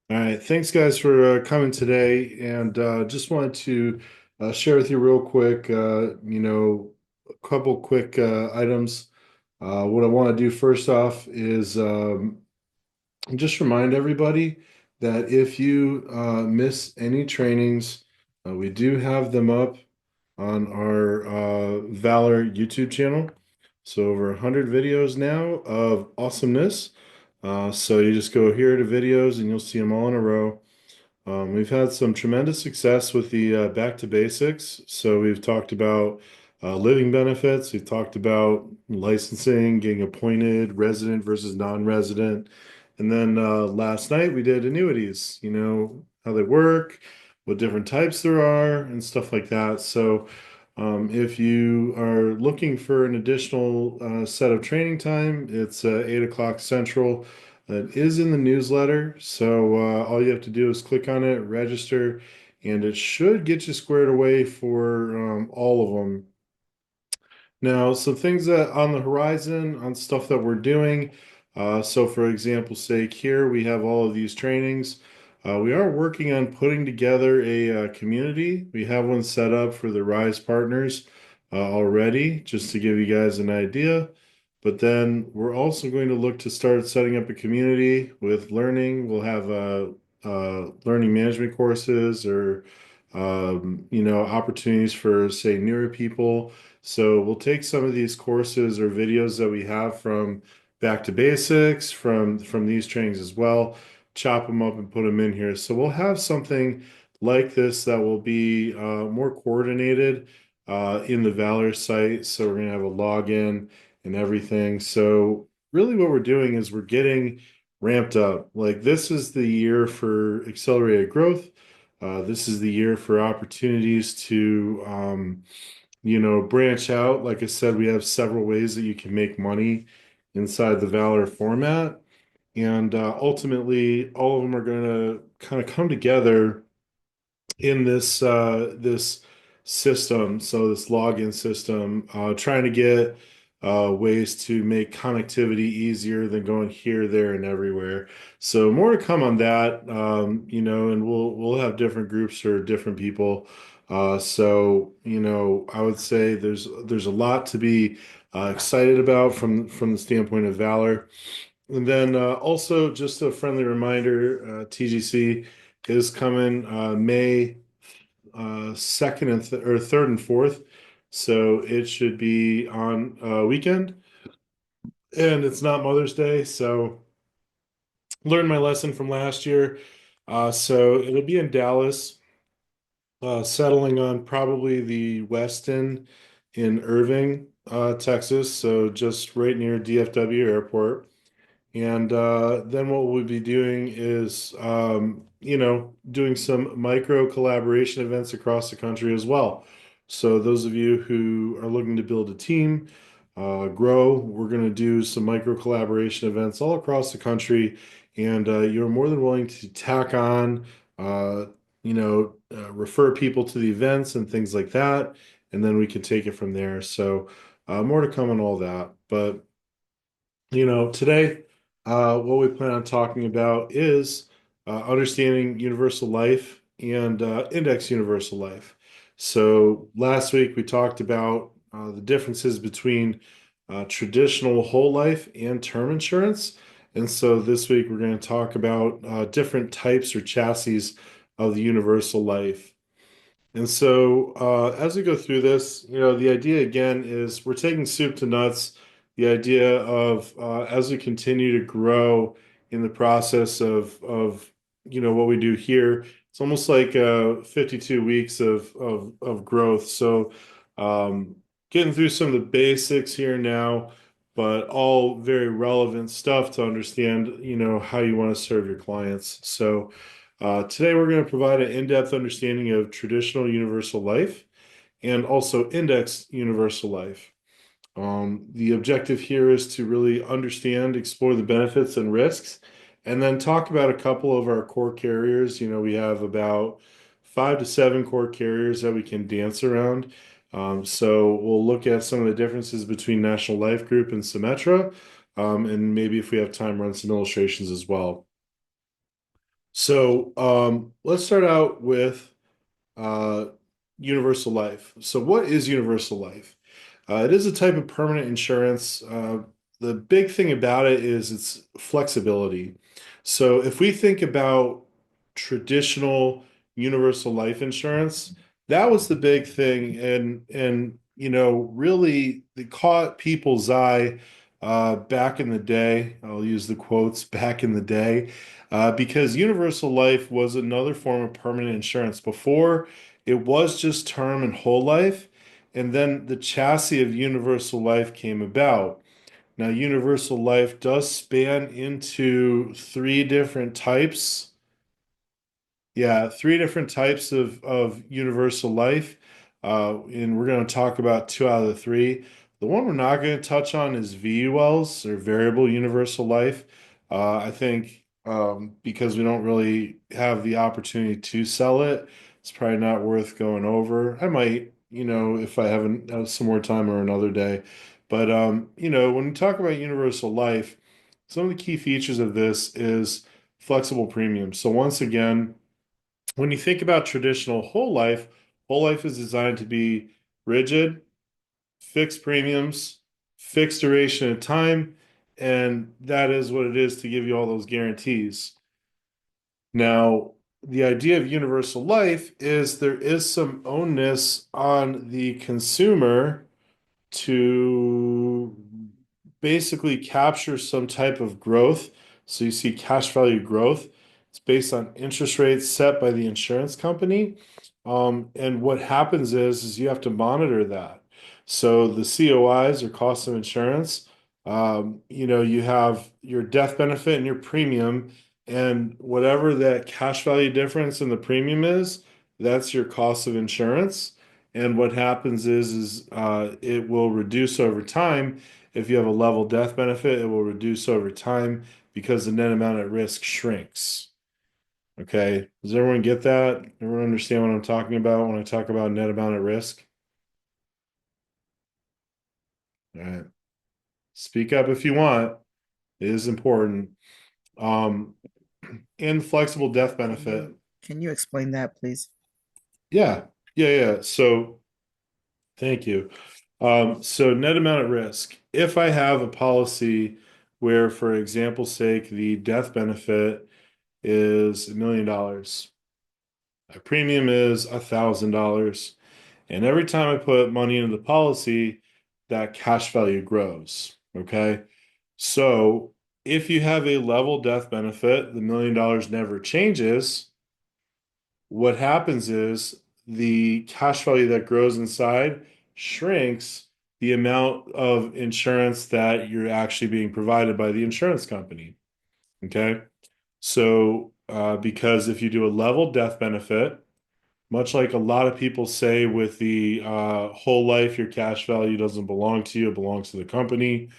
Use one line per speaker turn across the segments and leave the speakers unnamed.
All right, thanks guys for coming today, and just wanted to share with you real quick, a couple quick items. What I want to do first off is just remind everybody that if you miss any trainings, we do have them up on our Valor YouTube channel. So over 100 videos now of awesomeness. So you just go here to videos and you'll see them all in a row. We've had some tremendous success with the back to basics. So we've talked about living benefits. We've talked about licensing, getting appointed, resident versus non-resident. And then last night we did annuities, how they work, what different types there are, and stuff like that. So if you are looking for an additional set of training time, it's 8 o'clock Central. It is in the newsletter, so all you have to do is click on it, register, and it should get you squared away for all of them. Now, some things that on the horizon on stuff that we're doing. So, for example's sake, here we have all of these trainings. We are working on putting together a community. We have one set up for the Rise partners already, just to give you guys an idea. But then we're also going to look to start setting up a community with learning. We'll have learning management courses or opportunities for, say, newer people. So we'll take some of these courses or videos that we have from Back to Basics, from these trainings as well, chop them up and put them in here. So we'll have something like this that will be more coordinated in the Valor site. So we're going to have a login and everything. So really what we're doing is we're getting ramped up. Like this is the year for accelerated growth. This is the year for opportunities to branch out. Like I said, we have several ways that you can make money inside the Valor format. And ultimately, all of them are going to kind of come together in this system, so this login system, trying to get ways to make connectivity easier than going here, there, and everywhere. So more to come on that, and we'll have different groups for different people. I would say there's a lot to be excited about from the standpoint of Valor. And then also just a friendly reminder, TGC is coming May 2nd and th or 3rd and 4th. So it should be on a weekend and it's not Mother's Day. So learned my lesson from last year. So it'll be in Dallas, settling on probably the Westin in Irving, Texas. So just right near DFW Airport. And then what we'll be doing is, doing some micro collaboration events across the country as well. So those of you who are looking to build a team, grow, we're going to do some micro collaboration events all across the country. And you're more than willing to tack on, refer people to the events and things like that. And then we can take it from there. So more to come on all that. But today, what we plan on talking about is understanding universal life and index universal life. So last week we talked about the differences between traditional whole life and term insurance. And so this week we're going to talk about different types or chassis of the universal life. And so, as we go through this, the idea again is we're taking soup to nuts. The idea of as we continue to grow in the process of what we do here, it's almost like 52 weeks of growth. So, getting through some of the basics here now, but all very relevant stuff to understand, how you want to serve your clients. So. Today, we're going to provide an in-depth understanding of traditional universal life and also index universal life. The objective here is to really understand, explore the benefits and risks, and then talk about a couple of our core carriers. We have about 5 to 7 core carriers that we can dance around. So we'll look at some of the differences between National Life Group and Symetra, and maybe if we have time, run some illustrations as well. Let's start out with uh, universal life. So, what is universal life? It is a type of permanent insurance. The big thing about it is its flexibility. So, if we think about traditional universal life insurance, that was the big thing, and really, it caught people's eye back in the day. I'll use the quotes back in the day because universal life was another form of permanent insurance. Before, it was just term and whole life. And then the chassis of universal life came about. Now, universal life does span into three different types. Yeah, three different types of universal life. And we're going to talk about two out of the three. The one we're not going to touch on is VULs or variable universal life. I think because we don't really have the opportunity to sell it, it's probably not worth going over. I might, if I haven't some more time or another day. But when we talk about universal life, some of the key features of this is flexible premiums. So once again, when you think about traditional whole life is designed to be rigid, fixed premiums, fixed duration of time, and that is what it is to give you all those guarantees. Now, the idea of universal life is there is some onus on the consumer to basically capture some type of growth. So you see cash value growth. It's based on interest rates set by the insurance company. And what happens is you have to monitor that. So the COIs or cost of insurance, you have your death benefit and your premium, and whatever that cash value difference in the premium is, that's your cost of insurance. And what happens is it will reduce over time. If you have a level death benefit, it will reduce over time because the net amount at risk shrinks. Okay. Does everyone get that? Everyone understand what I'm talking about when I talk about net amount at risk? All right. Speak up if you want. It is important. Um, and flexible death
Can
benefit.
you explain that, please?
Yeah. Yeah. Yeah. So thank you. So net amount at risk. If I have a policy where, for example's sake, the death benefit is $1 million, my premium is $1,000, and every time I put money into the policy, that cash value grows. Okay. So if you have a level death benefit, the $1 million never changes. What happens is the cash value that grows inside shrinks the amount of insurance that you're actually being provided by the insurance company. Okay. Because if you do a level death benefit, much like a lot of people say with the whole life, your cash value doesn't belong to you, it belongs to the company.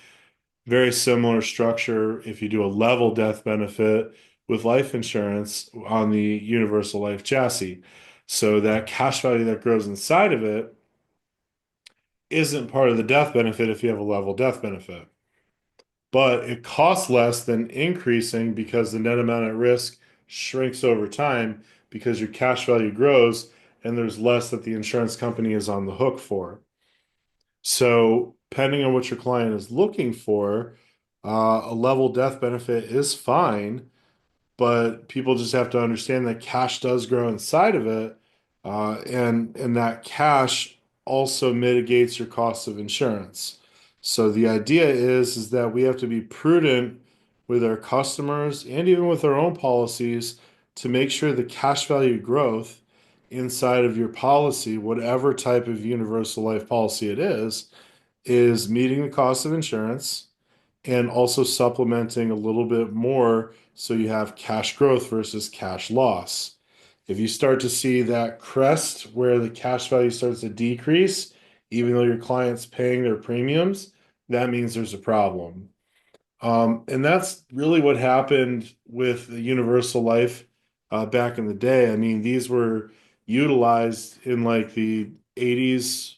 Very similar structure if you do a level death benefit with life insurance on the universal life chassis. So that cash value that grows inside of it isn't part of the death benefit if you have a level death benefit. But it costs less than increasing because the net amount at risk shrinks over time because your cash value grows and there's less that the insurance company is on the hook for. So, depending on what your client is looking for, a level death benefit is fine, but people just have to understand that cash does grow inside of it, and that cash also mitigates your cost of insurance. So the idea is that we have to be prudent with our customers and even with our own policies to make sure the cash value growth inside of your policy, whatever type of universal life policy it is meeting the cost of insurance and also supplementing a little bit more so you have cash growth versus cash loss. If you start to see that crest where the cash value starts to decrease, even though your client's paying their premiums, that means there's a problem. And that's really what happened with the Universal Life back in the day. I mean, these were utilized in like the 80s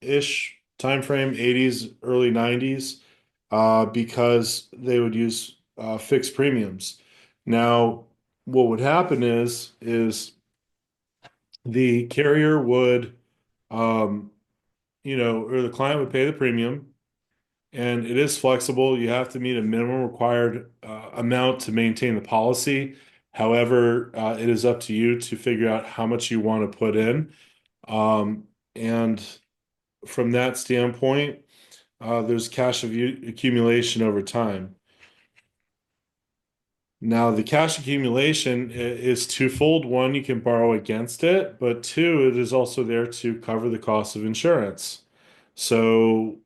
ish time frame, 80s, early 90s, because they would use fixed premiums. Now, what would happen is the carrier would um, or the client would pay the premium, and it is flexible. You have to meet a minimum required amount to maintain the policy. However, it is up to you to figure out how much you want to put in. And from that standpoint, there's accumulation over time. Now, the cash accumulation is twofold. One, you can borrow against it, but two, it is also there to cover the cost of insurance. So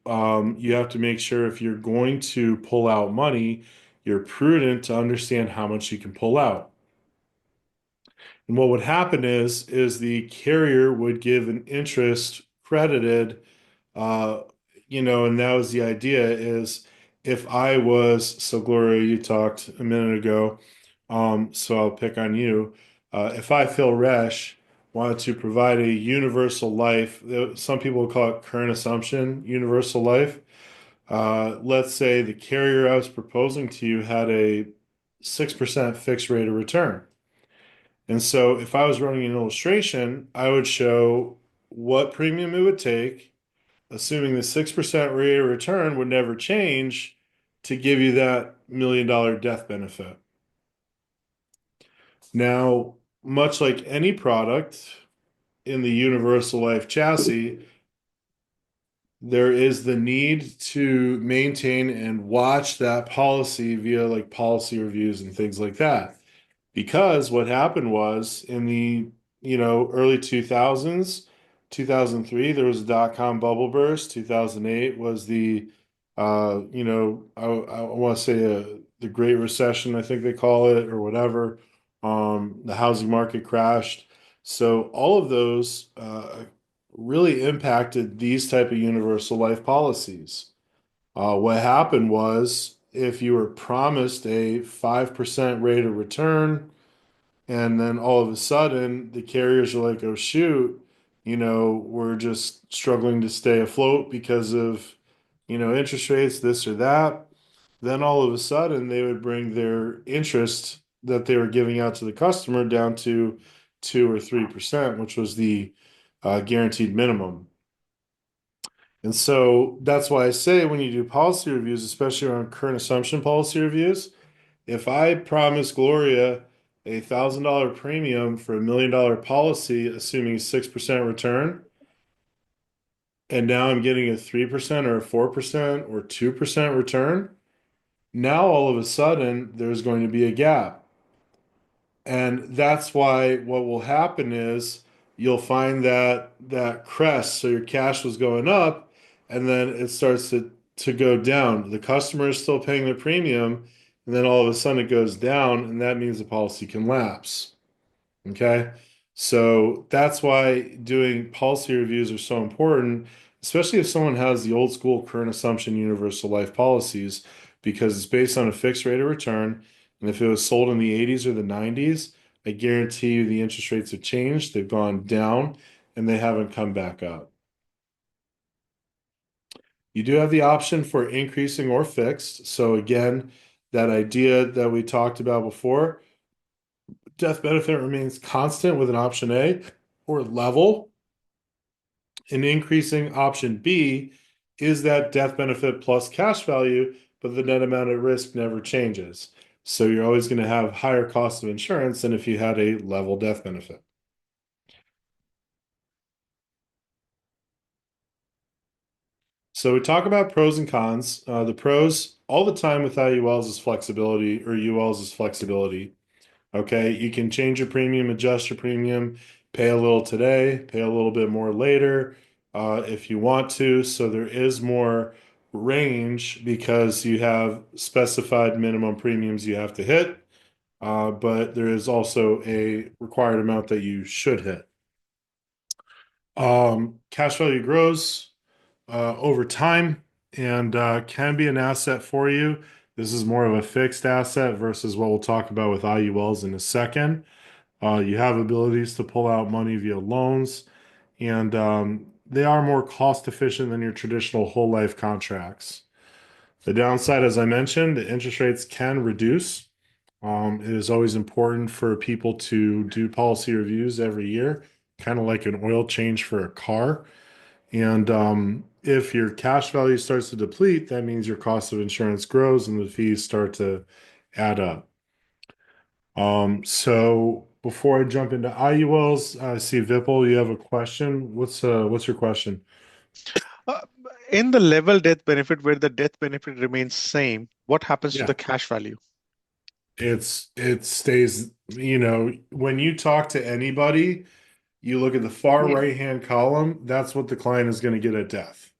you have to make sure if you're going to pull out money, you're prudent to understand how much you can pull out. And what would happen is the carrier would give an interest credited, uh, and that was the idea is if I was, so Gloria, you talked a minute ago, so I'll pick on you. If I, Phil Resch, wanted to provide a universal life, some people call it current assumption, universal life. Let's say the carrier I was proposing to you had a 6% fixed rate of return. And so if I was running an illustration, I would show what premium it would take, assuming the 6% rate of return would never change to give you that $1 million death benefit. Now, much like any product in the universal life chassis, there is the need to maintain and watch that policy via like policy reviews and things like that. Because what happened was in the, early 2000s, 2003, there was a dot-com bubble burst. 2008 was the, I want to say the Great Recession, I think they call it, or whatever. The housing market crashed. So all of those really impacted these type of universal life policies. What happened was if you were promised a 5% rate of return, and then all of a sudden the carriers are like, oh, shoot, we're just struggling to stay afloat because of, interest rates, this or that. Then all of a sudden they would bring their interest that they were giving out to the customer down to 2 or 3%, which was the guaranteed minimum. And so that's why I say when you do policy reviews, especially around current assumption policy reviews, if I promise Gloria $1,000 premium for $1 million policy, assuming 6% return, and now I'm getting a 3% or a 4% or 2% return, now all of a sudden there's going to be a gap. And that's why what will happen is you'll find that crest. So your cash was going up and then it starts to go down. The customer is still paying the premium, and then all of a sudden it goes down, and that means the policy can lapse. Okay. So that's why doing policy reviews are so important, especially if someone has the old school current assumption universal life policies, because it's based on a fixed rate of return. And if it was sold in the 80s or the 90s, I guarantee you the interest rates have changed. They've gone down and they haven't come back up. You do have the option for increasing or fixed. So again, that idea that we talked about before, death benefit remains constant with an option A or level. An increasing option B is that death benefit plus cash value, but the net amount at risk never changes. So you're always going to have higher cost of insurance than if you had a level death benefit. So we talk about pros and cons. The pros all the time with IULs is flexibility, or ULs is flexibility. Okay, you can change your premium, adjust your premium, pay a little today, pay a little bit more later, if you want to. So there is more range because you have specified minimum premiums you have to hit, but there is also a required amount that you should hit. Cash value grows over time and can be an asset for you. This is more of a fixed asset versus what we'll talk about with IULs in a second. You have abilities to pull out money via loans, and they are more cost efficient than your traditional whole life contracts. The downside, as I mentioned, the interest rates can reduce. It is always important for people to do policy reviews every year, kind of like an oil change for a car. And if your cash value starts to deplete, that means your cost of insurance grows and the fees start to add up. So before I jump into IULs, I see Vipul, you have a question. What's your question?
Uh, in the level death benefit, where the death benefit remains same, what happens to
Yeah,
the cash value?
it stays, when you talk to anybody, you look at the far
Yeah.
right hand column, that's what the client is going to get at death.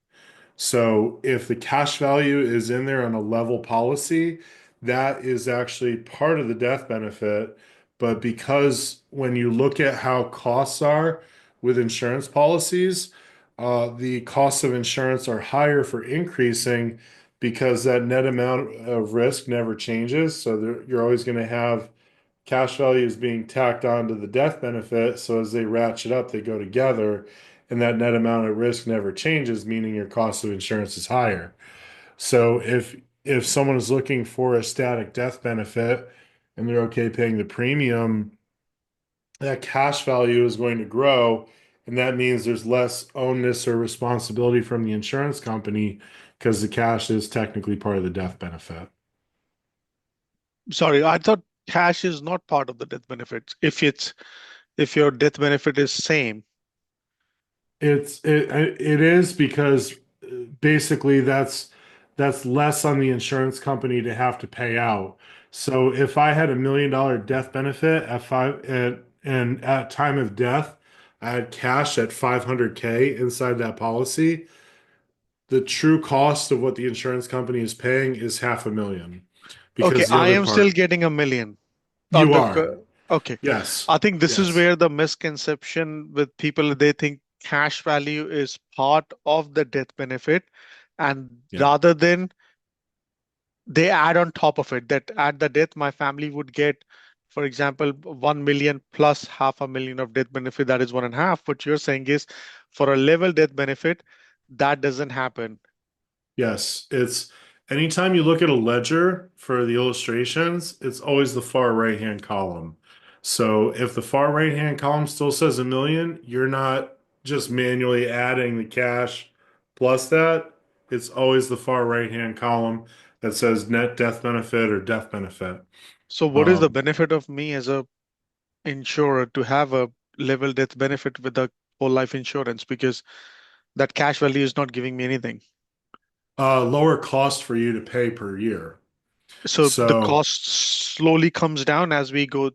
So if the cash value is in there on a level policy, that is actually part of the death benefit. But because when you look at how costs are with insurance policies, the costs of insurance are higher for increasing because that net amount of risk never changes. So you're always going to have cash value is being tacked on to the death benefit. So as they ratchet up, they go together, and that net amount of risk never changes, meaning your cost of insurance is higher. So if someone is looking for a static death benefit and they're okay paying the premium, that cash value is going to grow. And that means there's less onus or responsibility from the insurance company because the cash is technically part of the death benefit.
Sorry, I thought cash is not part of the death benefits. If your death benefit is same.
It is because basically that's less on the insurance company to have to pay out. So if I had $1 million death benefit and at time of death, I had cash at 500K inside that policy, the true cost of what the insurance company is paying is 500,000
Okay,
because the
I
other
am still
part
getting 1 million on
you are.
okay.
Yes.
I think this is
Yes.
where the misconception with people, they think cash value is part of the death benefit, and
Yeah.
rather than they add on top of it that at the death my family would get, for example, 1 million plus 500,000 of death benefit, that is one and a half. What you're saying is for a level death benefit, that doesn't happen.
Yes, it's anytime you look at a ledger for the illustrations, it's always the far right-hand column. So if the far right-hand column still says 1 million, you're not just manually adding the cash plus that. It's always the far right-hand column that says net death benefit or death benefit.
So what is the
Um,
benefit of me as a insurer to have a level death benefit with a whole life insurance, because that cash value is not giving me anything?
Lower cost for you to pay per year.
So the
So
cost slowly comes down as we go.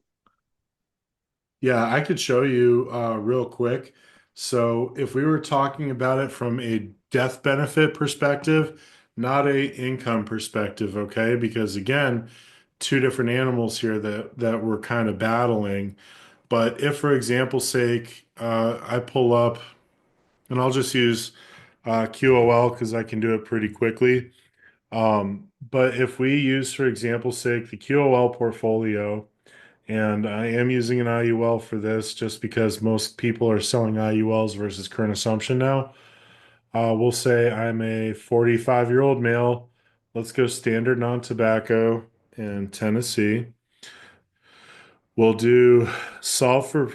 yeah, I could show you real quick. So if we were talking about it from a death benefit perspective, not a income perspective, okay? Because again, two different animals here that we're kind of battling. But if, for example's sake, I pull up, and I'll just use QOL because I can do it pretty quickly. But if we use, for example's sake, the QOL portfolio. And I am using an IUL for this just because most people are selling IULs versus current assumption now. We'll say I'm a 45-year-old male. Let's go standard non-tobacco in Tennessee. We'll do solve for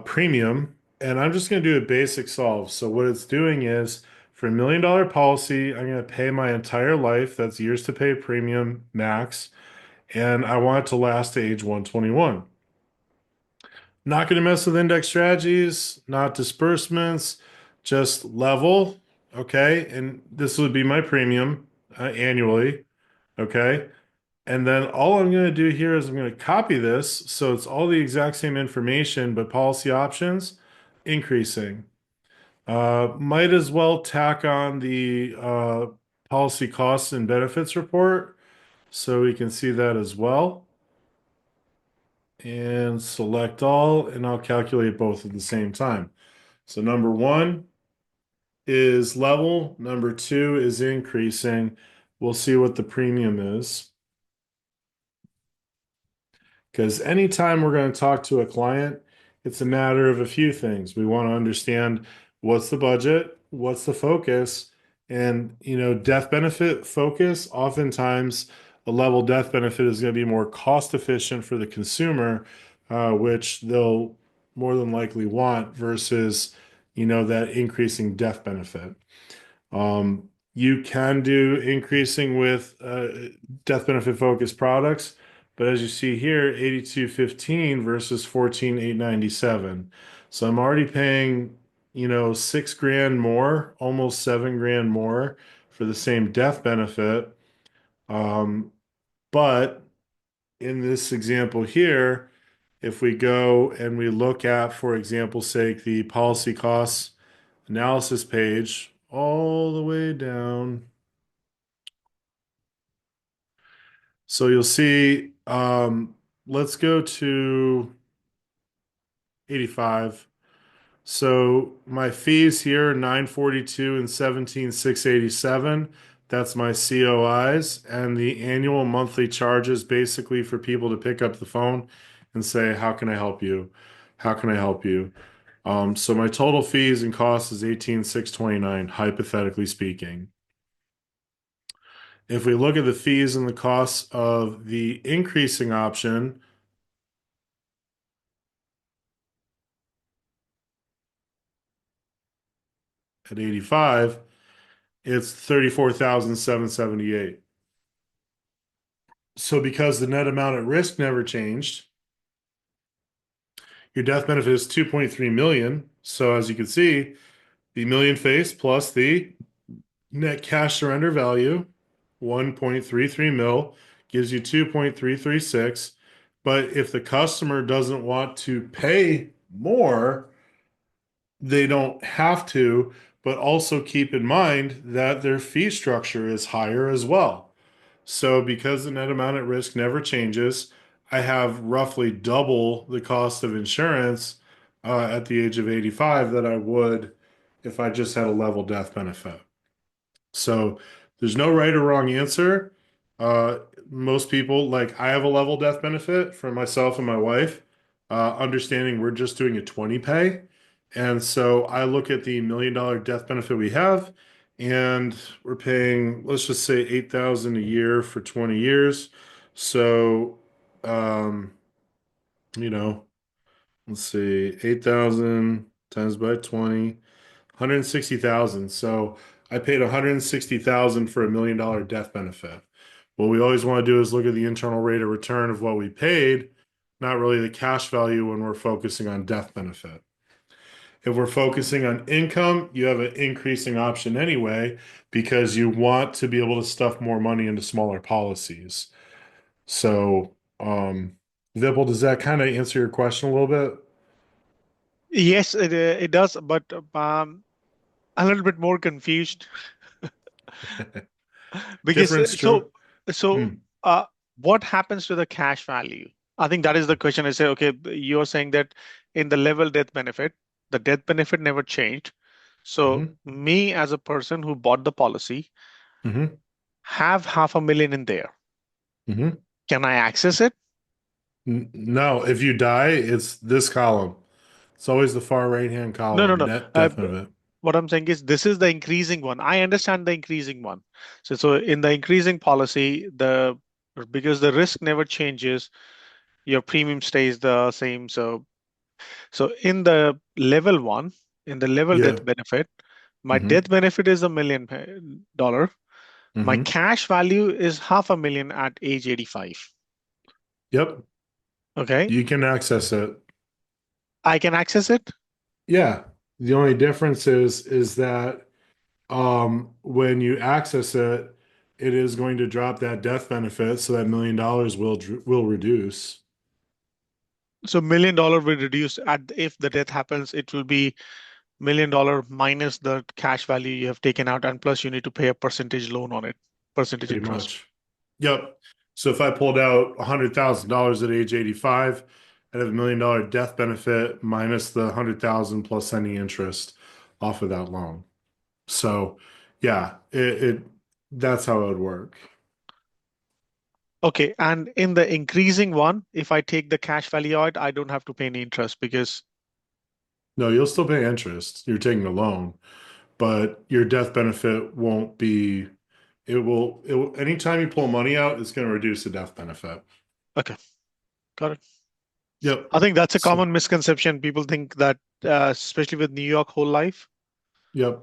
premium, and I'm just going to do a basic solve. So what it's doing is for $1 million policy, I'm going to pay my entire life. That's years to pay premium max, and I want it to last to age 121. Not going to mess with index strategies, not disbursements, just level. Okay. And this would be my premium annually. Okay. And then all I'm going to do here is I'm going to copy this. So it's all the exact same information, but policy options increasing. Might as well tack on the policy costs and benefits report so we can see that as well. And select all, and I'll calculate both at the same time. So number one is level, number two is increasing. We'll see what the premium is. Because anytime we're going to talk to a client, it's a matter of a few things. We want to understand what's the budget, what's the focus, and death benefit focus oftentimes a level death benefit is going to be more cost efficient for the consumer, which they'll more than likely want versus, that increasing death benefit. You can do increasing with death benefit focused products, but as you see here, 8215 versus 14897. So I'm already paying, 6 grand more, almost 7 grand more for the same death benefit. Um, but in this example here, if we go and we look at, for example's sake, the policy costs analysis page all the way down. So you'll see, let's go to 85. So my fees here, 942 and 17,687. That's my COIs. And the annual monthly charges basically for people to pick up the phone and say, how can I help you? How can I help you? So my total fees and costs is 18,629, hypothetically speaking. If we look at the fees and the costs of the increasing option, at 85, it's 34,778. So because the net amount at risk never changed, your death benefit is 2.3 million. So as you can see, the million face plus the net cash surrender value, 1.33 mil, gives you 2.336. But if the customer doesn't want to pay more, they don't have to, but also keep in mind that their fee structure is higher as well. So because the net amount at risk never changes, I have roughly double the cost of insurance at the age of 85 that I would if I just had a level death benefit. So there's no right or wrong answer. Uh, Most people, like I have a level death benefit for myself and my wife, understanding we're just doing a 20 pay. And so I look at the $1 million death benefit we have, and we're paying, let's just say 8,000 a year for 20 years. So, um, you know, let's see, 8,000 times by 20, 160,000. So I paid 160,000 for $1 million death benefit. What we always want to do is look at the internal rate of return of what we paid, not really the cash value when we're focusing on death benefit. If we're focusing on income, you have an increasing option anyway because you want to be able to stuff more money into smaller policies. So, Vipul, does that kind of answer your question a little bit?
Yes, it does, but a little bit more confused because
Different stroke.
so
Hmm.
uh, what happens to the cash value? I think that is the question. I say, okay, you're saying that in the level death benefit, the death benefit never changed. So
Hmm.
me as a person who bought the policy
Hmm.
have 500,000 in there.
Hmm.
Can I access it?
No, if you die, it's this column. It's always the far right-hand
No, no,
column,
no.
net
Uh,
death
b-
benefit.
what I'm saying is this is the increasing one. I understand the increasing one. So in the increasing policy, the because the risk never changes, your premium stays the same. So in the level one, in the level
Yeah.
death benefit, my
Hmm.
death benefit is $1 million. My
Hmm.
cash value is 500,000 at age 85.
Yep.
Okay.
You can access it.
I can access it.
Yeah. The only difference is that when you access it, it is going to drop that death benefit, so that $1 million will reduce.
So $1 million will reduce if the death happens, it will be $1 million minus the cash value you have taken out, and plus you need to pay a percentage loan on it, percentage
Pretty
interest.
much. Yep. So if I pulled out $100,000 at age 85, I'd have $1 million death benefit minus the 100,000 plus any interest off of that loan. So yeah, it that's how it would work.
Okay, and in the increasing one, if I take the cash value out, I don't have to pay any interest because
No, you'll still pay interest. You're taking a loan, but your death benefit won't be anytime you pull money out, it's going to reduce the death benefit.
Okay, got it.
Yep.
I think that's a
So,
common misconception. People think that, especially with New York whole life,
yep.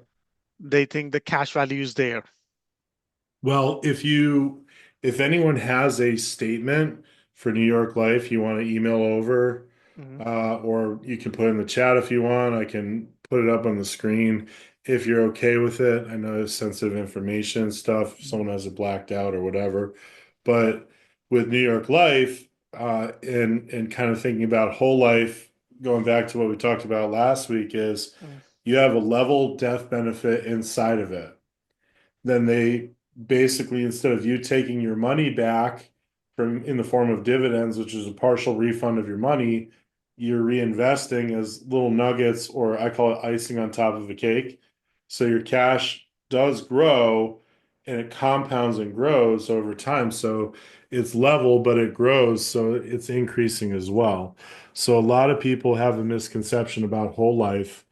they think the cash value is there.
Well, if anyone has a statement for New York Life you want to email over,
Mhm.
or you can put in the chat if you want. I can put it up on the screen if you're okay with it. I know it's sensitive information and stuff, if someone has it blacked out or whatever. But with New York Life, and kind of thinking about whole life, going back to what we talked about last week, is
Mhm.
you have a level death benefit inside of it. Then they basically, instead of you taking your money back from in the form of dividends, which is a partial refund of your money, you're reinvesting as little nuggets, or I call it icing on top of a cake. So your cash does grow and it compounds and grows over time. So it's level, but it grows. So it's increasing as well. So a lot of people have a misconception about whole life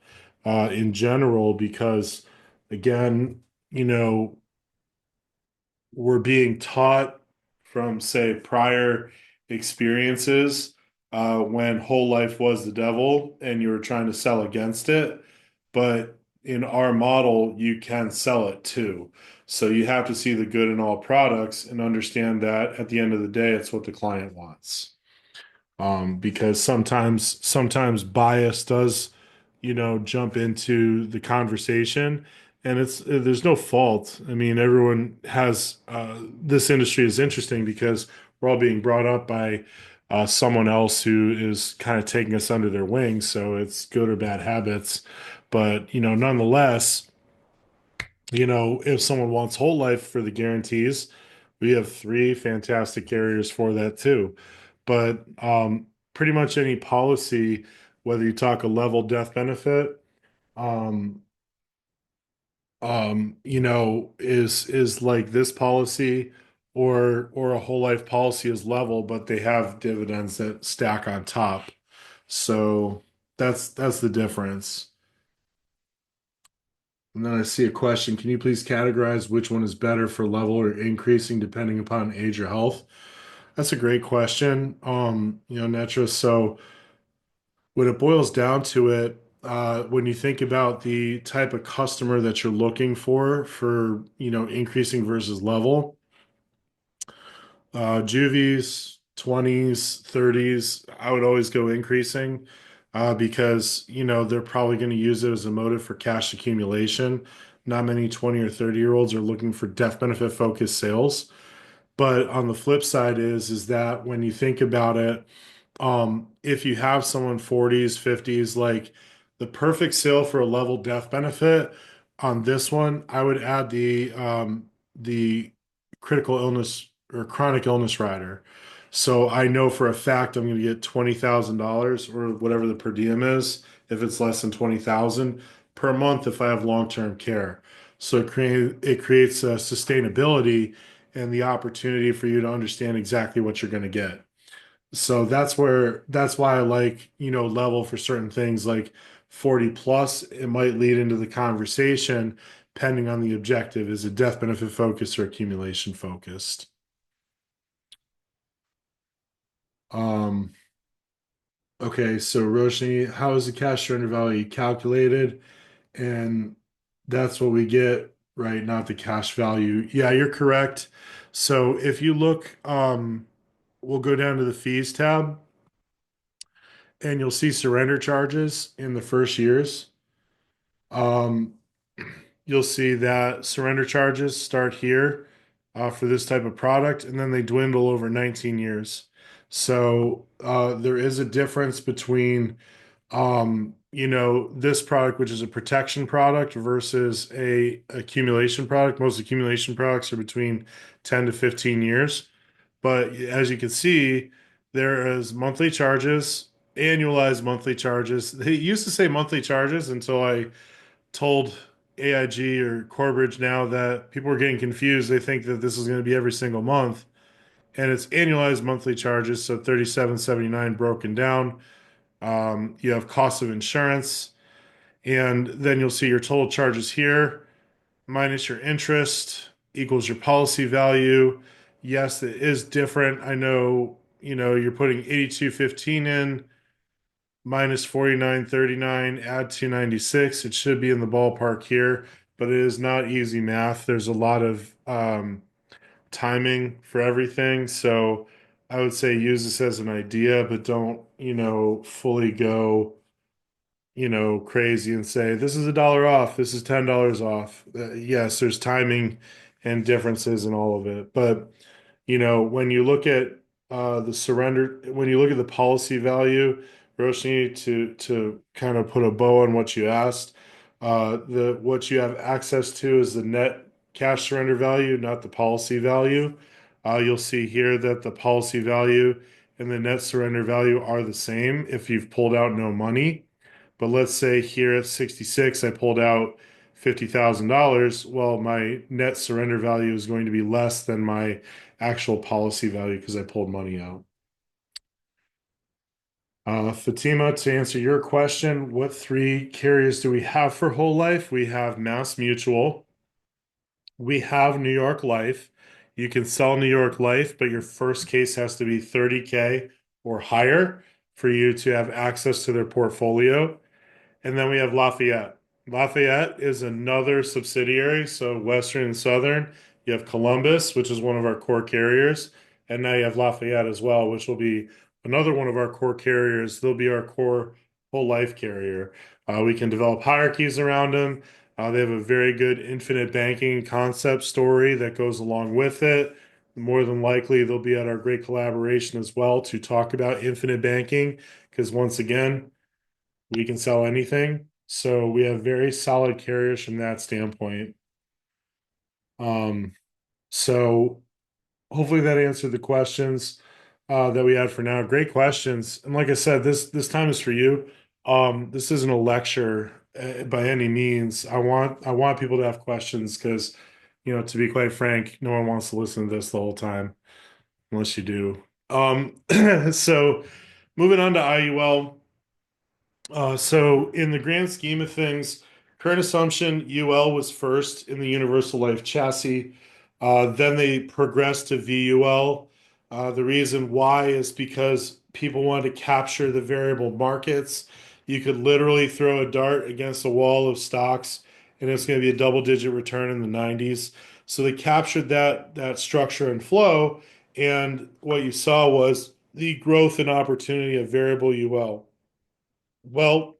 in general because, again, you know, we're being taught from, say, prior experiences when whole life was the devil and you were trying to sell against it. But in our model, you can sell it too. So you have to see the good in all products and understand that at the end of the day, it's what the client wants, because sometimes bias does, jump into the conversation, and it's there's no fault. I mean, everyone has this industry is interesting because we're all being brought up by someone else who is kind of taking us under their wing. So it's good or bad habits, but nonetheless, if someone wants whole life for the guarantees, we have three fantastic carriers for that too. But pretty much any policy, whether you talk a level death benefit, um, is like this policy, or a whole life policy is level, but they have dividends that stack on top. So that's the difference. And then I see a question. Can you please categorize which one is better for level or increasing depending upon age or health? That's a great question. Netra. So when it boils down to it, when you think about the type of customer that you're looking for, increasing versus level, juvies, 20s, 30s, I would always go increasing, because, they're probably going to use it as a motive for cash accumulation. Not many 20 or 30-year-olds are looking for death benefit focused sales. But on the flip side is that when you think about it, if you have someone 40s, 50s, like the perfect sale for a level death benefit on this one, I would add the critical illness or chronic illness rider. So I know for a fact I'm going to get $20,000 or whatever the per diem is, if it's less than 20,000 per month if I have long-term care. So it creates a sustainability and the opportunity for you to understand exactly what you're going to get. So that's why I like, level for certain things like 40 plus. It might lead into the conversation depending on the objective. Is it death benefit focused or accumulation focused? Um, okay, so Roshni, how is the cash surrender value calculated? And that's what we get, right? Not the cash value. Yeah, you're correct. So if you look, we'll go down to the fees tab and you'll see surrender charges in the first years. Um, you'll see that surrender charges start here for this type of product, and then they dwindle over 19 years. So there is a difference between, this product, which is a protection product, versus a accumulation product. Most accumulation products are between 10 to 15 years. But as you can see, there is monthly charges, annualized monthly charges. They used to say monthly charges until I told AIG or Corbridge now that people are getting confused. They think that this is going to be every single month. And it's annualized monthly charges, so 37.79 broken down. You have cost of insurance, and then you'll see your total charges here minus your interest. equals your policy value. Yes, it is different. I know, you're putting 8215 in minus 4939, add 296. It should be in the ballpark here, but it is not easy math. There's a lot of timing for everything. So I would say use this as an idea, but don't, fully go, crazy and say, this is $1 off, this is $10 off. Yes, there's timing and differences in all of it. But, when you look at when you look at the policy value, Roshni, to kind of put a bow on what you asked, the what you have access to is the net cash surrender value, not the policy value. You'll see here that the policy value and the net surrender value are the same if you've pulled out no money. But let's say here at 66, I pulled out $50,000. Well, my net surrender value is going to be less than my actual policy value because I pulled money out. Fatima, to answer your question, what three carriers do we have for whole life? We have Mass Mutual. We have New York Life. You can sell New York Life, but your first case has to be 30K or higher for you to have access to their portfolio. And then we have Lafayette. Lafayette is another subsidiary, so Western and Southern. You have Columbus, which is one of our core carriers, and now you have Lafayette as well, which will be another one of our core carriers. They'll be our core whole life carrier. We can develop hierarchies around them. They have a very good infinite banking concept story that goes along with it. More than likely, they'll be at our great collaboration as well to talk about infinite banking, because once again, we can sell anything. So we have very solid carriers from that standpoint. Um, so hopefully that answered the questions that we had for now. Great questions. And like I said, this time is for you. This isn't a lecture by any means. I want people to have questions because, to be quite frank, no one wants to listen to this the whole time unless you do. So moving on to IUL. So in the grand scheme of things, current assumption UL was first in the universal life chassis. Then they progressed to VUL. The reason why is because people wanted to capture the variable markets. You could literally throw a dart against a wall of stocks, and it's going to be a double-digit return in the 90s. So they captured that structure and flow, and what you saw was the growth and opportunity of variable UL. Well,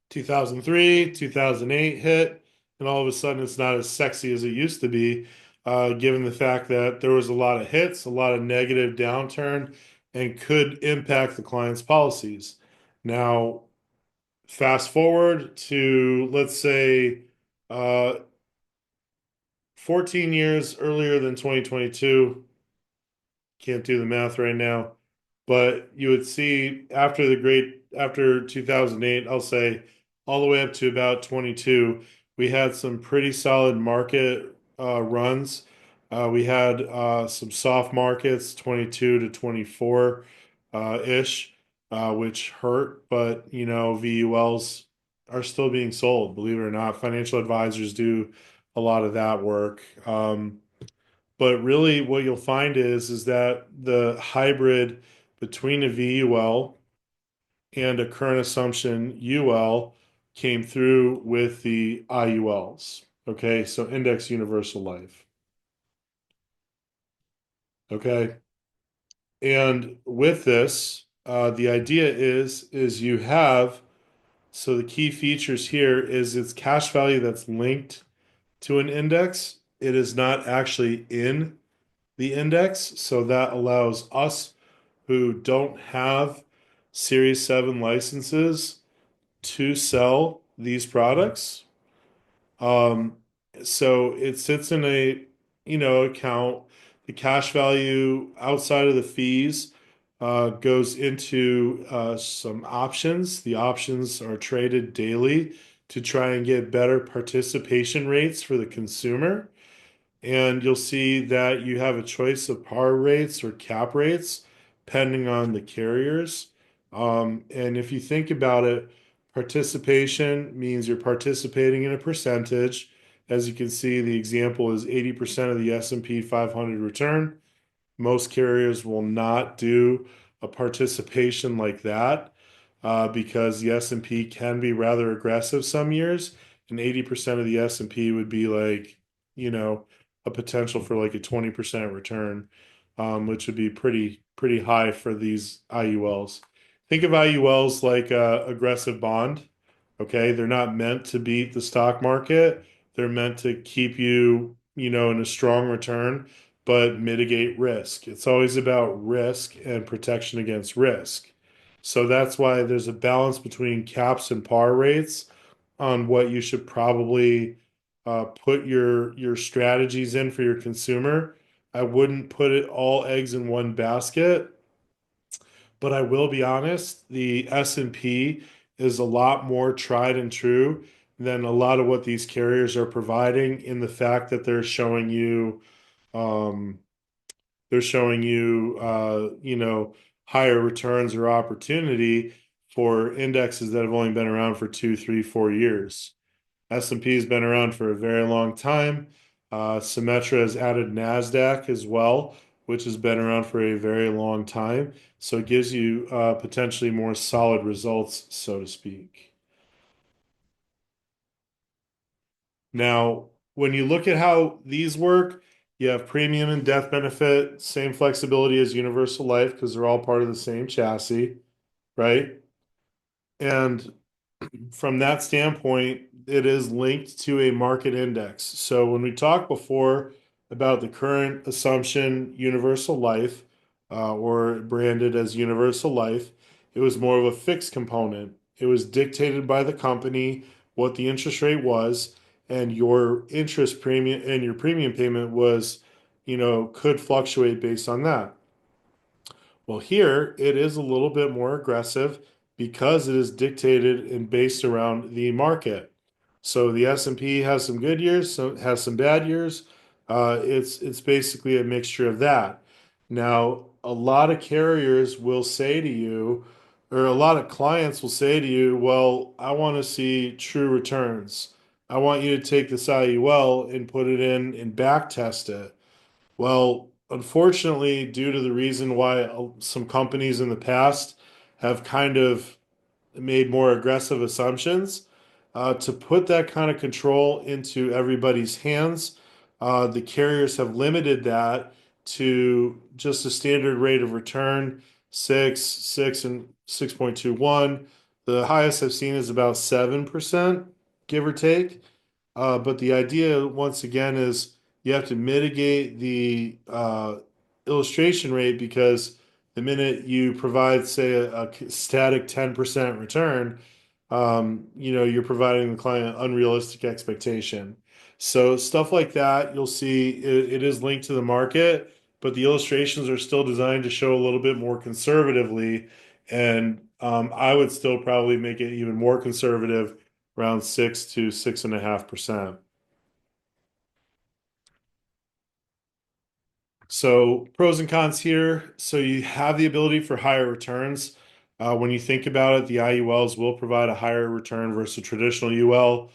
2003, 2008 hit, and all of a sudden it's not as sexy as it used to be, given the fact that there was a lot of hits, a lot of negative downturn, and could impact the client's policies. Now, fast forward to, let's say, uh, 14 years earlier than 2022. Can't do the math right now, but you would see after 2008, I'll say all the way up to about 22, we had some pretty solid market runs. We had some soft markets, 22 to 24 ish, which hurt, but VULs are still being sold, believe it or not. Financial advisors do a lot of that work. But really, what you'll find is that the hybrid between a VUL and a current assumption UL came through with the IULs. Okay, so Index Universal Life. Okay, and with this, the idea is you have, so the key features here is its cash value that's linked to an index. It is not actually in the index, so that allows us who don't have Series 7 licenses to sell these products. Um, so it sits in a, account. The cash value outside of the fees goes into some options. The options are traded daily to try and get better participation rates for the consumer. And you'll see that you have a choice of par rates or cap rates depending on the carriers. And if you think about it, participation means you're participating in a percentage, As you can see, the example is 80% of the S&P 500 return. Most carriers will not do a participation like that because the S&P can be rather aggressive some years, and 80% of the S&P would be like, a potential for like a 20% return, which would be pretty high for these IULs. Think of IULs like a aggressive bond. Okay, they're not meant to beat the stock market. They're meant to keep you, in a strong return but mitigate risk. It's always about risk and protection against risk. So that's why there's a balance between caps and par rates on what you should probably put your strategies in for your consumer. I wouldn't put it all eggs in one basket, but I will be honest, the S&P is a lot more tried and true than a lot of what these carriers are providing in the fact that um, they're showing you, higher returns or opportunity for indexes that have only been around for 2, 3, 4 years. S&P has been around for a very long time. Symetra has added NASDAQ as well, which has been around for a very long time. So it gives you potentially more solid results, so to speak. Now, when you look at how these work, you have premium and death benefit, same flexibility as universal life because they're all part of the same chassis, right? And from that standpoint, it is linked to a market index. So when we talked before about the current assumption universal life, or branded as universal life, it was more of a fixed component. It was dictated by the company what the interest rate was, and your interest premium and your premium payment was, could fluctuate based on that. Well, here it is a little bit more aggressive because it is dictated and based around the market. So the S&P has some good years, so has some bad years. It's basically a mixture of that. Now, a lot of carriers will say to you, or a lot of clients will say to you, "Well, I want to see true returns. I want you to take this IUL and put it in and back test it." Well, unfortunately, due to the reason why some companies in the past have kind of made more aggressive assumptions, to put that kind of control into everybody's hands, the carriers have limited that to just a standard rate of return, 6 and 6.21. The highest I've seen is about 7%, give or take. But the idea, once again, is you have to mitigate the illustration rate because the minute you provide, say, a static 10% return, you're providing the client unrealistic expectation. So stuff like that, you'll see it is linked to the market, but the illustrations are still designed to show a little bit more conservatively. And I would still probably make it even more conservative, around 6 to 6.5%. So pros and cons here. So you have the ability for higher returns. When you think about it, the IULs will provide a higher return versus a traditional UL.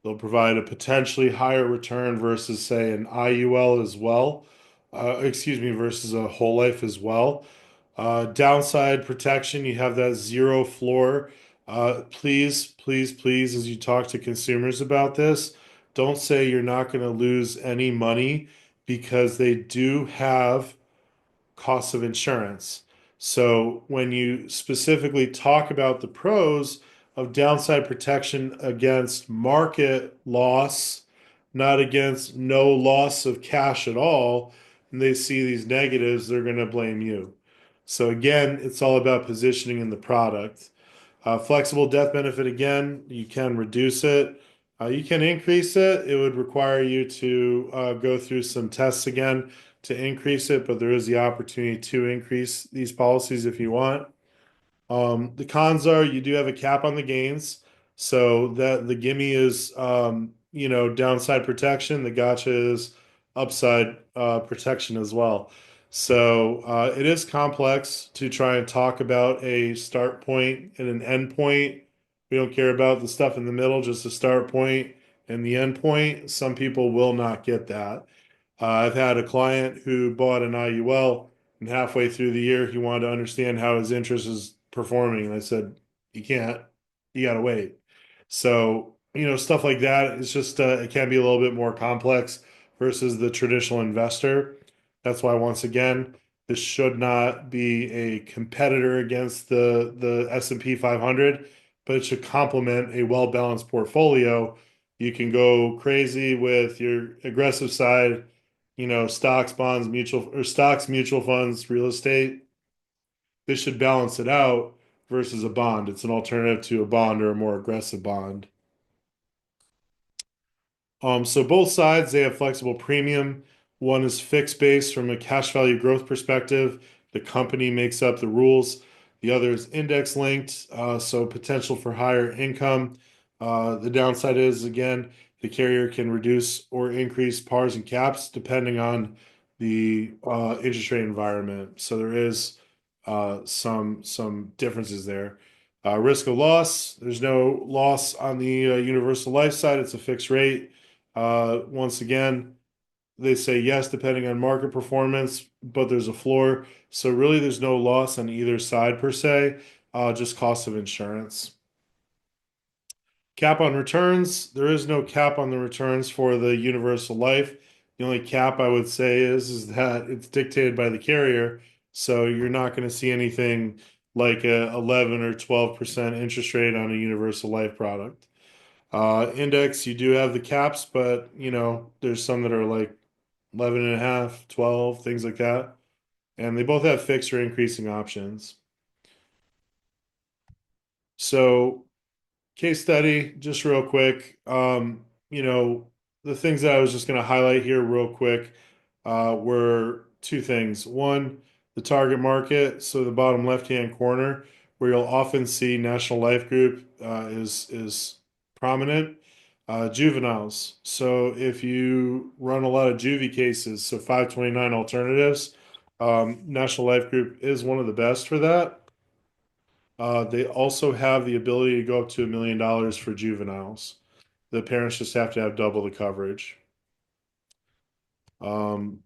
They'll provide a potentially higher return versus, say, an IUL as well. Excuse me, versus a whole life as well. Downside protection, you have that zero floor. Please, please, please, as you talk to consumers about this, don't say you're not going to lose any money because they do have costs of insurance. So when you specifically talk about the pros of downside protection against market loss, not against no loss of cash at all, and they see these negatives, they're going to blame you. So again, it's all about positioning in the product. Flexible death benefit, again, you can reduce it. You can increase it. It would require you to go through some tests again to increase it, but there is the opportunity to increase these policies if you want. The cons are you do have a cap on the gains, so that the gimme is downside protection. The gotcha is upside protection as well. So it is complex to try and talk about a start point and an end point. We don't care about the stuff in the middle, just a start point and the endpoint, some people will not get that. I've had a client who bought an IUL, and halfway through the year, he wanted to understand how his interest is performing. And I said, you can't, you got to wait. So, stuff like that is just, it can be a little bit more complex versus the traditional investor. That's why, once again, this should not be a competitor against the S&P 500, but it should complement a well-balanced portfolio. You can go crazy with your aggressive side, stocks, bonds, mutual funds, real estate. This should balance it out versus a bond. It's an alternative to a bond or a more aggressive bond. So both sides, they have flexible premium. One is fixed base from a cash value growth perspective. The company makes up the rules. The other is index linked, so potential for higher income. The downside is, again, the carrier can reduce or increase pars and caps depending on the interest rate environment. So there is some differences there. Risk of loss, there's no loss on the universal life side. It's a fixed rate. Once again, they say yes, depending on market performance, but there's a floor. So really, there's no loss on either side per se, just cost of insurance. Cap on returns. There is no cap on the returns for the universal life. The only cap I would say is that it's dictated by the carrier. So you're not going to see anything like a 11 or 12% interest rate on a universal life product. Index, you do have the caps, but there's some that are like 11 and a half, 12, things like that. And they both have fixed or increasing options. So case study, just real quick. The things that I was just going to highlight here real quick were two things. One, the target market, so the bottom left-hand corner, where you'll often see National Life Group is prominent. Juveniles. So if you run a lot of juvie cases, so 529 alternatives, National Life Group is one of the best for that. They also have the ability to go up to $1 million for juveniles. The parents just have to have double the coverage. Um,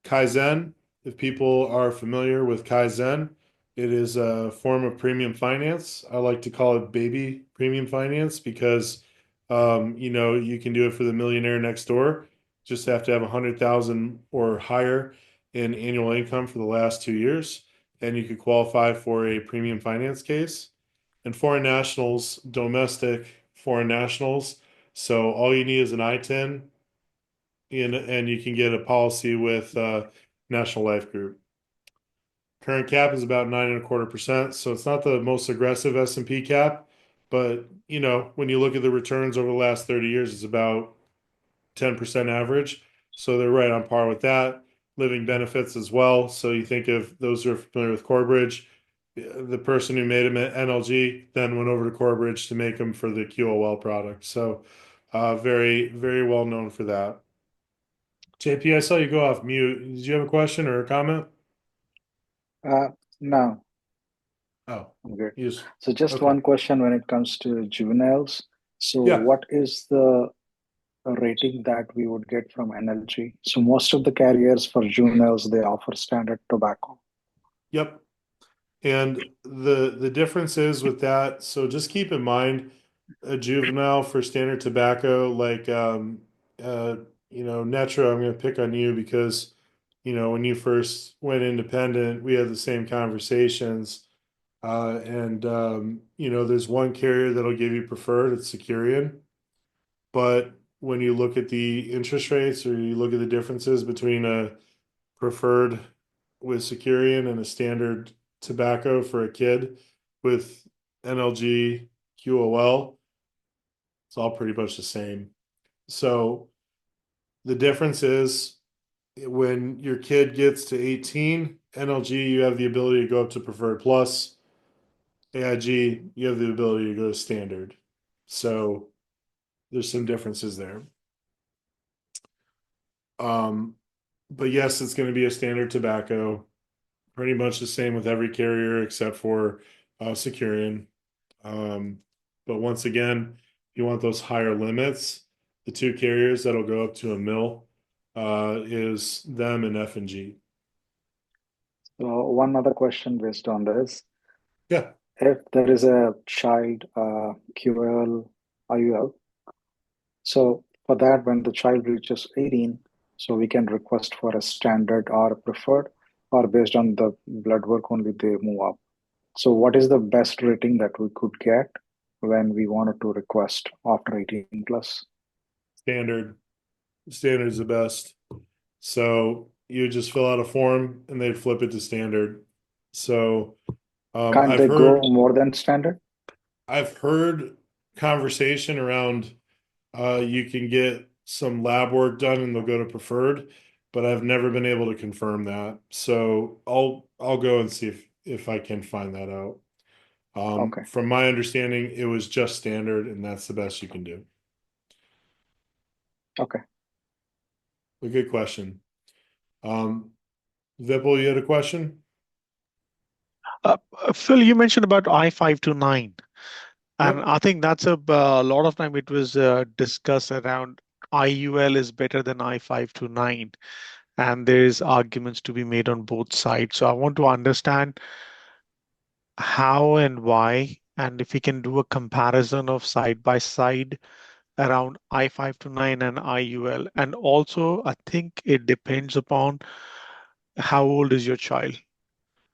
Kaizen, if people are familiar with Kaizen, it is a form of premium finance. I like to call it baby premium finance because, you can do it for the millionaire next door. Just have to have 100,000 or higher in annual income for the last 2 years, and you could qualify for a premium finance case. And foreign nationals, domestic foreign nationals. So all you need is an I-10 and you can get a policy with National Life Group. Current cap is about 9.25%, so it's not the most aggressive S&P cap, but when you look at the returns over the last 30 years, it's about 10% average. So they're right on par with that. Living benefits as well. So you think of those who are familiar with Corebridge, the person who made them at NLG then went over to Corebridge to make them for the QOL product. So very, very well known for that. JP, I saw you go off mute. Did you have a question or a comment?
Uh, no,
Oh,
I'm good.
yes.
So just
Okay.
one question when it comes to juveniles. So
Yeah.
what is the rating that we would get from NLG? So most of the carriers for juveniles, they offer standard tobacco.
Yep. And the difference is with that, so just keep in mind a juvenile for standard tobacco, like uh Netro, I'm gonna pick on you because when you first went independent, we had the same conversations. And there's one carrier that'll give you preferred, it's Securian. But when you look at the interest rates or you look at the differences between a preferred with Securian and a standard tobacco for a kid with NLG, QOL, it's all pretty much the same. So the difference is when your kid gets to 18, NLG, you have the ability to go up to preferred plus. AIG, you have the ability to go to standard. So there's some differences there. Um, but yes, it's going to be a standard tobacco, pretty much the same with every carrier except for Securian. Um, but once again, if you want those higher limits, the two carriers that'll go up to a mil, is them and F&G.
So one other question based on this.
Yeah,
If there is a child QL, IUL, so for that, when the child reaches 18, so we can request for a standard or a preferred, or based on the blood work only they move up. So what is the best rating that we could get when we wanted to request after 18 plus?
standard. Standard is the best. So you just fill out a form and they'd flip it to standard. So
Can't they go more than standard?
I've heard conversation around you can get some lab work done and they'll go to preferred, but I've never been able to confirm that. So I'll go and see if I can find that out.
Okay.
From my understanding, it was just standard, and that's the best you can do.
Okay.
A good question. Vipul, you had a question?
Phil, you mentioned about I-529, and
Yep.
I think that's a lot of time it was discussed around IUL is better than I-529, and there's arguments to be made on both sides. So I want to understand how and why, and if we can do a comparison of side by side around I-529 and IUL. And also, I think it depends upon how old is your child.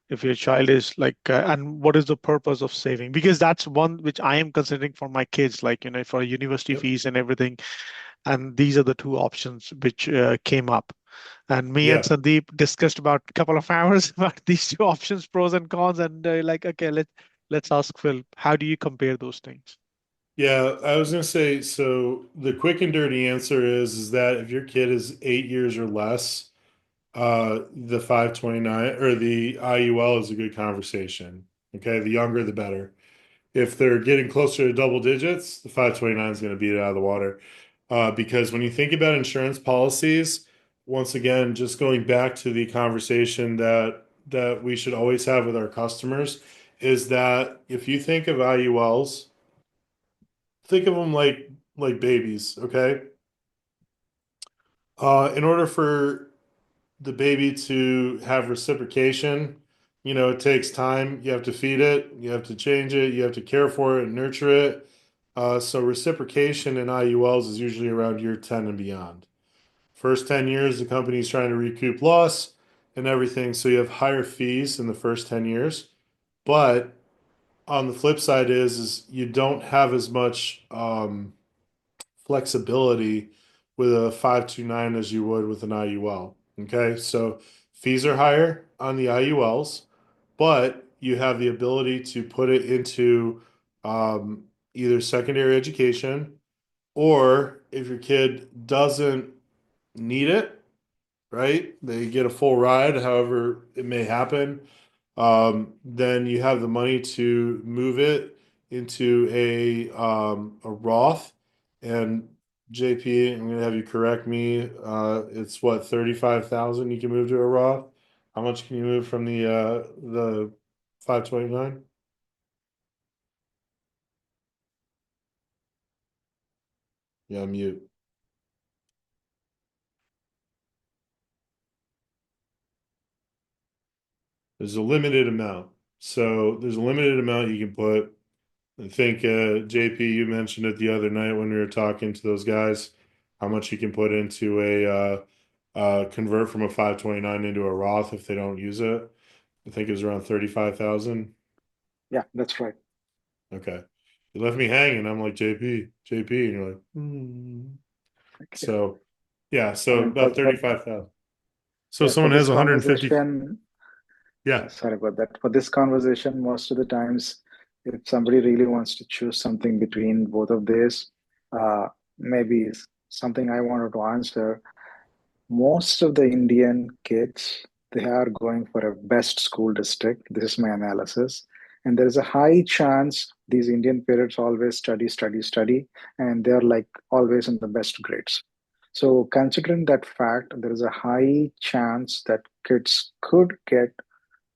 If your child is like, and what is the purpose of saving? Because that's one which I am considering for my kids, like, for university
Yep.
fees and everything. And these are the two options which came up. And me and
Yeah.
Sandeep discussed about a couple of hours about these two options, pros and cons. And like, okay, let's ask Phil, how do you compare those things?
Yeah, I was gonna say, so the quick and dirty answer is that if your kid is 8 years or less, the 529 or the IUL is a good conversation. Okay, the younger the better. If they're getting closer to double digits, the 529 is going to beat it out of the water. Because when you think about insurance policies, once again, just going back to the conversation that we should always have with our customers, is that if you think of IULs, think of them like babies, okay? In order for the baby to have reciprocation, it takes time. You have to feed it, you have to change it, you have to care for it and nurture it. So reciprocation in IULs is usually around year 10 and beyond. First 10 years, the company's trying to recoup loss and everything. So you have higher fees in the first 10 years. But on the flip side is you don't have as much flexibility with a 529 as you would with an IUL. Okay, so fees are higher on the IULs, but you have the ability to put it into either secondary education, or if your kid doesn't need it, right? They get a full ride, however it may happen. Then you have the money to move it into a Roth. And JP, I'm gonna have you correct me. It's what, 35,000 you can move to a Roth? How much can you move from the 529? Yeah, mute. There's a limited amount. So there's a limited amount you can put. I think JP, you mentioned it the other night when we were talking to those guys, how much you can put into convert from a 529 into a Roth if they don't use it. I think it was around 35,000.
Yeah, that's right.
Okay. You left me hanging. I'm like, JP, and you're like, hmm.
Okay.
So yeah,
I
so
mean,
about 35,000. So
yeah, for
someone has
this
150.
conversation,
Yeah.
sorry about that. For this conversation, most of the times, if somebody really wants to choose something between both of these, maybe something I wanted to answer. Most of the Indian kids, they are going for a best school district. This is my analysis. And there is a high chance these Indian parents always study, study, study, and they're like always in the best grades. So, considering that fact, there is a high chance that kids could get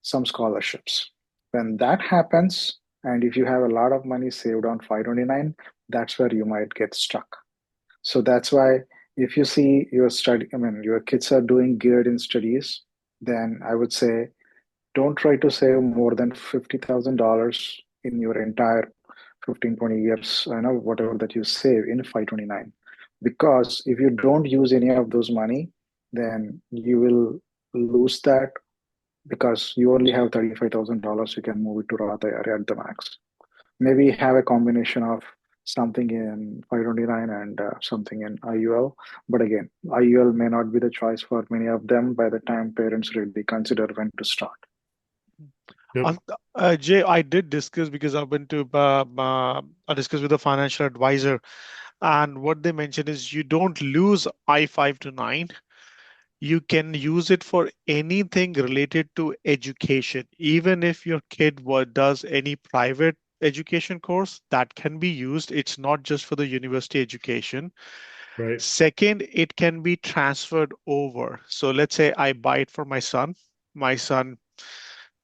some scholarships. When that happens, and if you have a lot of money saved on 529, that's where you might get stuck. So that's why if you see your study, I mean, your kids are doing good in studies, then I would say don't try to save more than $50,000 in your entire 15, 20 years, I know whatever that you save in 529. Because if you don't use any of those money, then you will lose that because you only have $35,000. You can move it to Roth IRA at the max. Maybe have a combination of something in 529 and something in IUL. But again, IUL may not be the choice for many of them by the time parents really consider when to start.
Yep.
On, Jay, I did discuss because I've been to I discussed with a financial advisor, and what they mentioned is you don't lose I-5 to 9. You can use it for anything related to education. Even if your kid does any private education course, that can be used. It's not just for the university education.
Right.
Second, it can be transferred over. So let's say I buy it for my son. My son,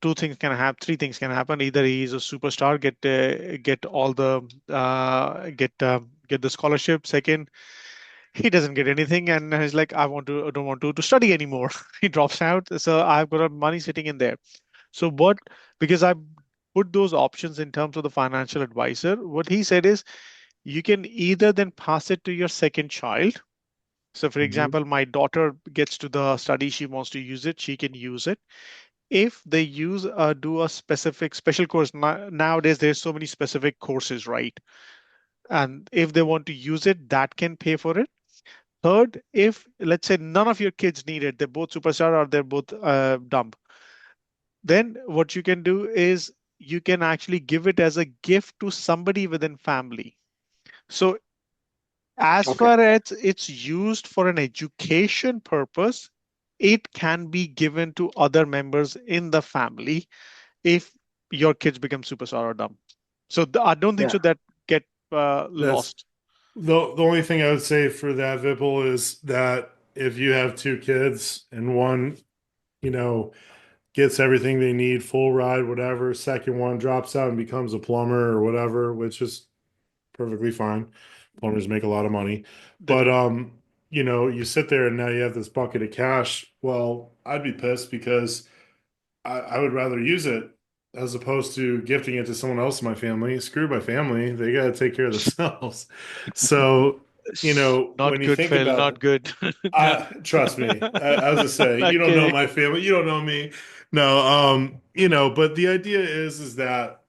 two things can happen, three things can happen. Either he is a superstar, get all the get the scholarship. Second, he doesn't get anything, and he's like, I don't want to study anymore. He drops out. So I've got money sitting in there. So what? Because I put those options in terms of the financial advisor. What he said is, you can either then pass it to your second child. So, for
Mhm.
example, my daughter gets to the study, she wants to use it, she can use it. If they do a specific special course, nowadays there's so many specific courses, right? And if they want to use it, that can pay for it. Third, if let's say none of your kids need it, they're both superstar or they're both dumb, then what you can do is you can actually give it as a gift to somebody within family. So as
Okay.
far as it's used for an education purpose, it can be given to other members in the family if your kids become superstar or dumb. So I don't think
Yeah.
so that get
That's
lost.
the only thing I would say for that, Vipul, is that if you have two kids and one, you know, gets everything they need, full ride, whatever, second one drops out and becomes a plumber or whatever, which is perfectly fine. Plumbers make a lot of money.
They
But
do.
you sit there and now you have this bucket of cash. Well, I'd be pissed because I would rather use it as opposed to gifting it to someone else in my family. Screw my family. They got to take care of themselves. So,
Not
when you
good,
think
Phil.
about
Not good. No.
trust me, I was just say,
Not
you don't know
kidding.
my family, you don't know me. No, but the idea is that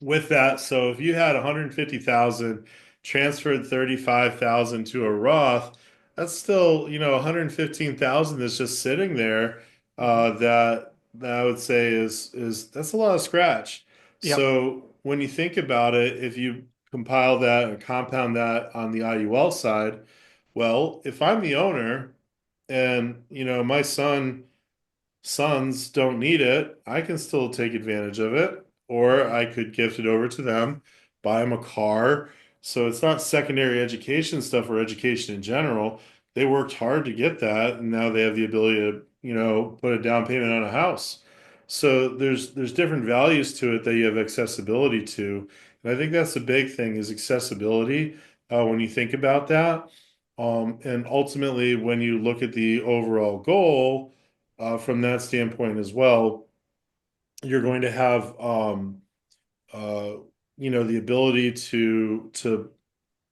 with that, so if you had 150,000, transferred 35,000 to a Roth, that's still, 115,000 that's just sitting there.
Mhm.
That I would say is that's a lot of scratch.
Yep.
So when you think about it, if you compile that or compound that on the IUL side, well, if I'm the owner and my sons don't need it, I can still take advantage of it, or
Mhm.
I could gift it over to them, buy them a car. So it's not secondary education stuff or education in general. They worked hard to get that, and now they have the ability to, put a down payment on a house. So there's different values to it that you have accessibility to. And I think that's the big thing is accessibility when you think about that. And ultimately, when you look at the overall goal, from that standpoint as well, you're going to have uh, the ability to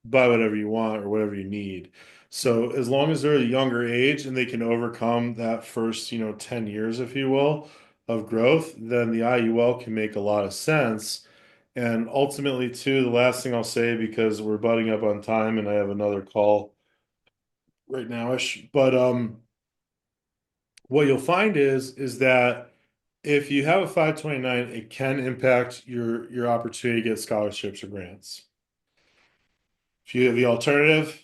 buy whatever you want or whatever you need. So as long as they're a younger age and they can overcome that first 10 years, if you will, of growth, then the IUL can make a lot of sense. And ultimately, too, the last thing I'll say, because we're butting up on time and I have another call right now-ish, but what you'll find is that if you have a 529, it can impact your opportunity to get scholarships or grants. If you have the alternative,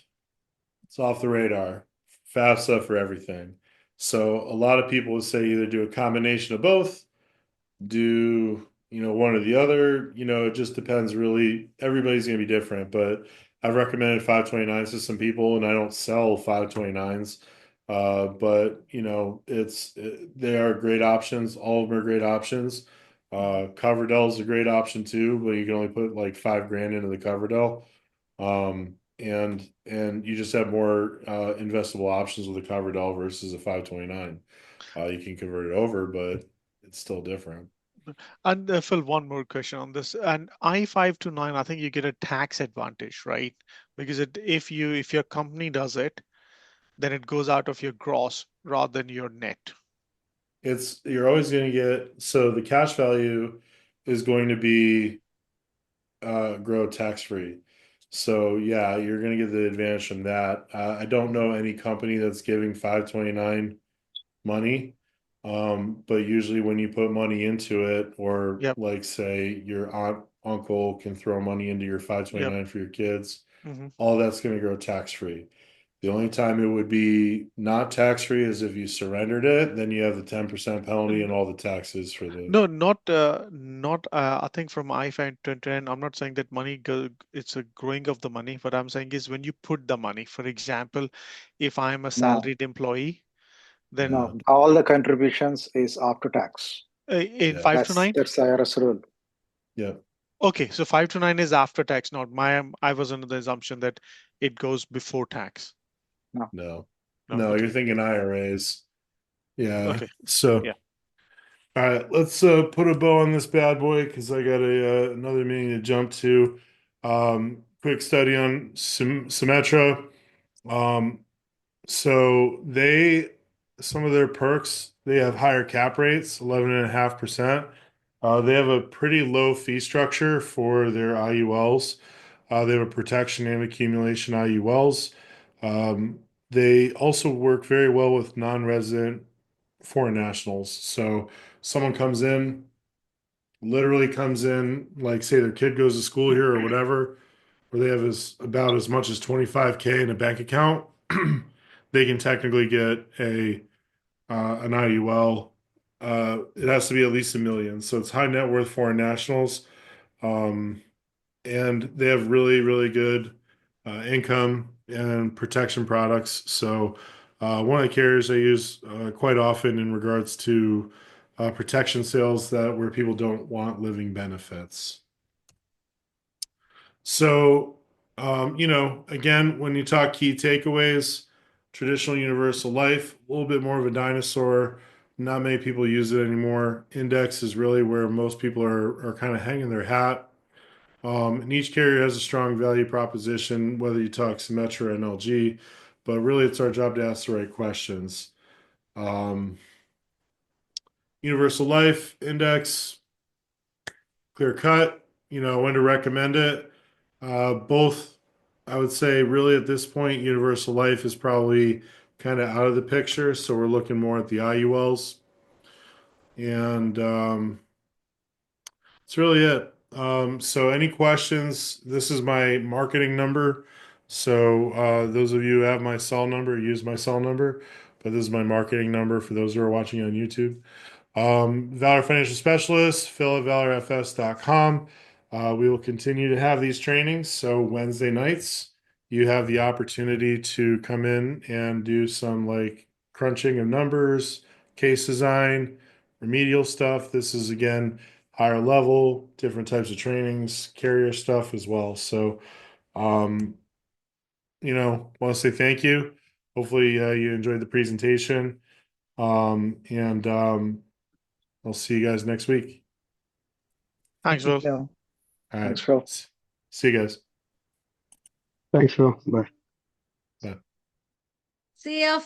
it's off the radar. FAFSA for everything. So a lot of people would say either do a combination of both, do one or the other. It just depends really. Everybody's going to be different, but I've recommended 529s to some people, and I don't sell 529s. But they are great options. All of them are great options.
Mhm.
Coverdell is a great option too, but you can only put like 5 grand into the Coverdell. and you just have more investable options with a Coverdell versus a 529. You can convert it over, but it's still different.
And Phil, one more question on this. And I-529, I think you get a tax advantage, right? Because if your company does it, then it goes out of your gross rather than your net.
You're always going to get, so the cash value is going to be grow tax free. So yeah, you're going to get the advantage from that. I don't know any company that's giving 529 money. But usually when you put money into it, or
Yep.
like say your aunt, uncle can throw money into your
Yep.
529 for your kids,
hmm
all that's going to grow tax free. The only time it would be not tax free is if you surrendered it, then you have the 10% penalty and all the taxes for the.
No, not. I think from I-529, I'm not saying that it's a growing of the money. What I'm saying is when you put the money, for example, if I'm a
No,
salaried employee, then
Yeah.
no, all the contributions is after tax.
in
Yeah.
529,
That's IRS rule.
Yeah.
okay, so 529 is after tax, not I was under the assumption that it goes before tax.
No,
No.
No,
No, you're
okay,
thinking IRAs. Yeah.
okay,
So
yeah.
all right, let's put a bow on this bad boy because I got another meeting to jump to. Quick study on Symetra. Um, so some of their perks, they have higher cap rates, 11.5%. They have a pretty low fee structure for their IULs. They have a protection and accumulation IULs. Um, they also work very well with non-resident foreign nationals. So someone literally comes in, like say their kid goes to school here or whatever, where they have about as much as 25K in a bank account, they can technically get an IUL. It has to be at least 1 million. So it's high net worth foreign nationals. Um, and they have really, really good income and protection products. So, one of the carriers I use quite often in regards to protection sales that where people don't want living benefits. So, again, when you talk key takeaways, traditional universal life, a little bit more of a dinosaur. Not many people use it anymore. Index is really where most people are kind of hanging their hat. And each carrier has a strong value proposition, whether you talk Symetra or NLG, but really it's our job to ask the right questions. Um, Universal Life Index, clear cut, when to recommend it. Both, I would say, really at this point, Universal Life is probably kind of out of the picture. So we're looking more at the IULs. And that's really it. So any questions? This is my marketing number. So those of you who have my cell number, use my cell number. But this is my marketing number for those who are watching on YouTube. Valor Financial Specialist, Phil at valorfs.com. We will continue to have these trainings. So Wednesday nights, you have the opportunity to come in and do some like crunching of numbers, case design, remedial stuff. This is again higher level, different types of trainings, carrier stuff as well. So, um, want to say thank you. Hopefully, you enjoyed the presentation. And I'll see you guys next week.
Thanks,
Thank you,
Will.
Phil.
All
thanks,
right.
Phil.
See you guys.
Thanks, Phil. Bye.
Bye.
See ya.